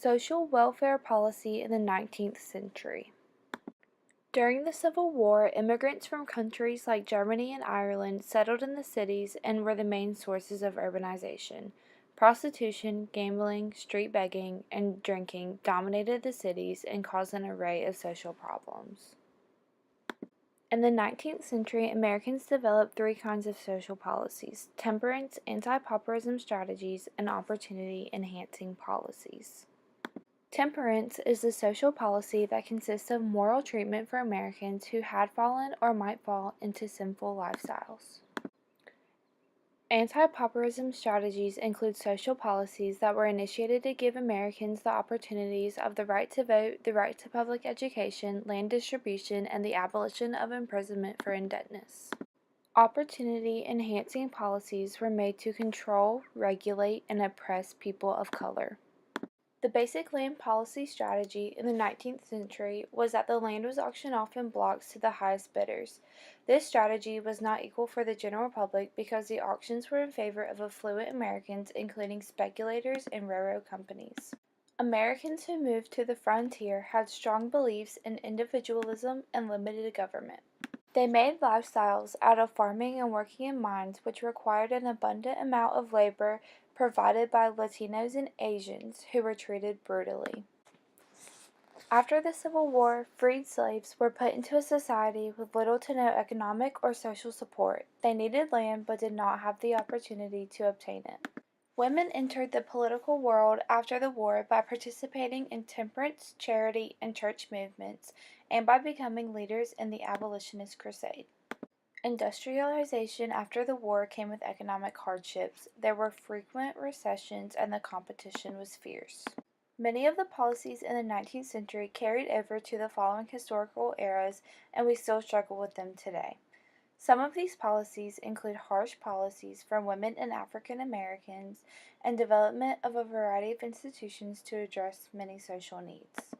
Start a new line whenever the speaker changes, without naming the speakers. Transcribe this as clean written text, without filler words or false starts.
Social welfare policy in the 19th century. During the Civil War, immigrants from countries like Germany and Ireland settled in the cities and were the main sources of urbanization. Prostitution, gambling, street begging, and drinking dominated the cities and caused an array of social problems. In the 19th century, Americans developed three kinds of social policies: temperance, anti-pauperism strategies, and opportunity-enhancing policies. Temperance is the social policy that consists of moral treatment for Americans who had fallen or might fall into sinful lifestyles. Anti-pauperism strategies include social policies that were initiated to give Americans the opportunities of the right to vote, the right to public education, land distribution, and the abolition of imprisonment for indebtedness. Opportunity-enhancing policies were made to control, regulate, and oppress people of color. The basic land policy strategy in the 19th century was that the land was auctioned off in blocks to the highest bidders. This strategy was not equal for the general public because the auctions were in favor of affluent Americans, including speculators and railroad companies. Americans who moved to the frontier had strong beliefs in individualism and limited government. They made lifestyles out of farming and working in mines, which required an abundant amount of labor provided by Latinos and Asians, who were treated brutally. After the Civil War, freed slaves were put into a society with little to no economic or social support. They needed land but did not have the opportunity to obtain it. Women entered the political world after the war by participating in temperance, charity, and church movements, and by becoming leaders in the abolitionist crusade. Industrialization after the war came with economic hardships. There were frequent recessions and the competition was fierce. Many of the policies in the 19th century carried over to the following historical eras, and we still struggle with them today. Some of these policies include harsh policies for women and African Americans and development of a variety of institutions to address many social needs.